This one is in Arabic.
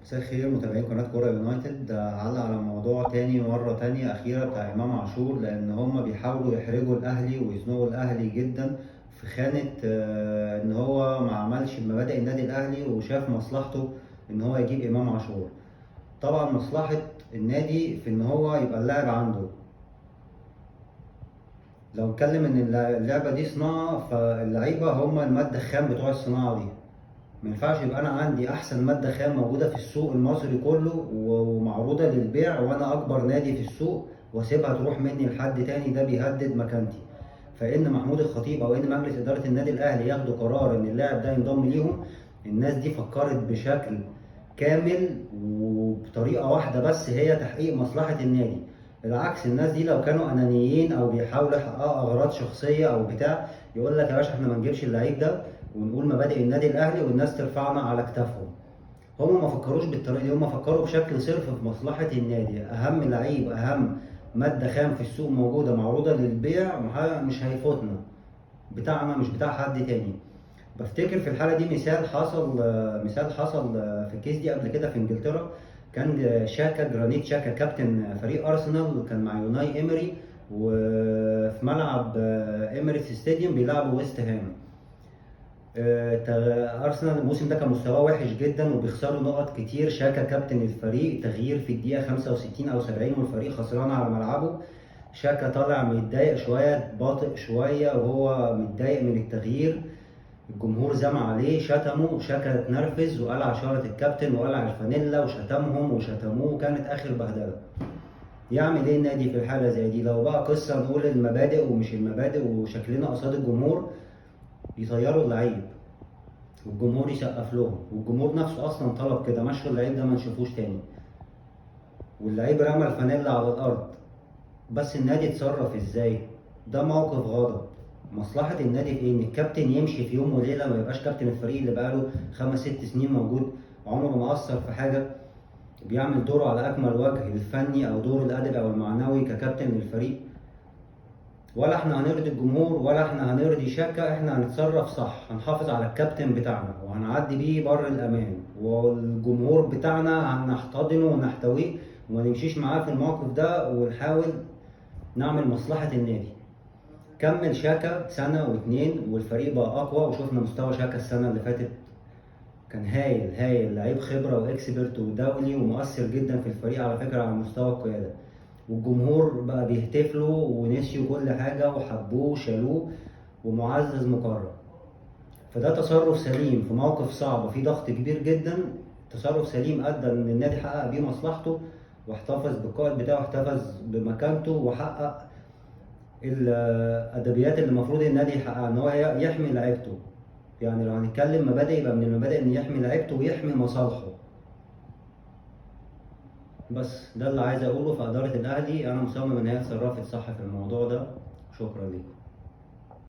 مساء الخير متابعين قناة كورة يونايتد. علق على موضوع تاني مرة تانية أخيرة بتاع إمام عاشور، لأن هما بيحاولوا يحرجوا الأهلي ويزنقوا الأهلي جدا في خانة إن هو ما عملش مبادئ النادي الأهلي وشاف مصلحته إن هو يجيب إمام عاشور. طبعا مصلحة النادي في إن هو يبقى اللاعب عنده. لو اتكلم إن اللعبة دي صناعة، فاللعيبة هما المادة الخام بتوع الصناعة دي. ما ينفعش يبقى انا عندي احسن ماده خام موجوده في السوق المصري كله ومعروضه للبيع وانا اكبر نادي في السوق واسيبها تروح مني لحد تاني، ده بيهدد مكانتي. فان محمود الخطيب او ان مجلس اداره النادي الاهلي ياخدوا قرار ان اللاعب ده ينضم ليهم، الناس دي فكرت بشكل كامل وبطريقه واحده بس، هي تحقيق مصلحه النادي. بالعكس، الناس دي لو كانوا انانيين او بيحاولوا يحققوا اغراض شخصيه او بتاع، يقول لك يا باشا احنا ما نجيبش اللعيب ده ونقول مبادئ النادي الاهلي والناس ترفعنا على كتافهم. هم ما فكروش بالطريقه دي، هم فكروا بشكل صرف في مصلحه النادي. اهم لعيب، اهم ماده خام في السوق موجوده معروضه للبيع، مش هيفوتنا، بتاعنا مش بتاع حد تاني. بفتكر في الحاله دي مثال حصل في الكيس دي قبل كده في انجلترا. كان جرانيت شاكا كابتن فريق ارسنال، كان مع يوناي ايمري، وفي ملعب ايمريتس ستاديوم بيلعبوا ويست هام. ارسنال الموسم ده كان مستواه وحش جدا وبيخسروا نقط كتير. شاكا كابتن الفريق، تغيير في الدقيقه 65 او 70 والفريق خسران على ملعبه. شاكا طالع متضايق شويه، باطئ شويه وهو متضايق من التغيير. الجمهور زم عليه، شتمه، شاكا اتنرفز وقلع شارة الكابتن وقلع الفانيلا وشتمهم وشتموه، وكانت اخر بهدله. يعمل ايه النادي في الحاله زي دي؟ لو بقى قصه نقول المبادئ ومش المبادئ وشكلنا قصاد الجمهور، يطيروا اللعيب والجمهور يسقف لهم، والجمهور نفسه اصلا طلب كده، مشوا اللعيب ده ما نشوفوش تاني، واللعيب رمى الفانيلا على الارض. بس النادي اتصرف ازاي؟ ده موقف غضب. مصلحة النادي في ايه؟ ان الكابتن يمشي في يوم وليلة، ما يبقاش كابتن الفريق اللي بقاله 5 6 سنين موجود، عمره ما أثر في حاجة، بيعمل دوره على أكمل وجه، الفني أو دور الأدبي أو المعنوي ككابتن للفريق. ولا احنا هنرضي الجمهور ولا احنا هنرضي شاكا، احنا هنتصرف صح، هنحافظ على الكابتن بتاعنا وهنعدي بيه بر الامان، والجمهور بتاعنا هنحتضنه ونحتويه وما نمشيش معاه في الموقف ده، ونحاول نعمل مصلحة النادي. كمل شاكا سنة واتنين والفريق بقى أقوى، وشوفنا مستوى شاكا السنة اللي فاتت كان هايل، لعيب خبرة وإكسبرت ودولي ومؤثر جدا في الفريق على فكرة على مستوى القيادة. والجمهور بقى بيهتف له ونسيوا كل حاجة وحبوه وشالوه ومعزز مكرم. فده تصرف سليم في موقف صعب في ضغط كبير جدا، تصرف سليم أدى إن النادي حقق بيه مصلحته واحتفظ بالقائد بتاعه، واحتفظ بمكانته، وحقق الأدبيات اللي المفروض النادي يحققها، إن هو يحمي لعيبته. يعني لو هنتكلم مبادئ، يبقى من المبادئ إن يحمي لعيبته ويحمي مصالحه. بس ده اللي عايز اقوله في اداره الاهلي. انا مصمم ان هي اتصرفت صح في الموضوع ده. شكرا ليكم.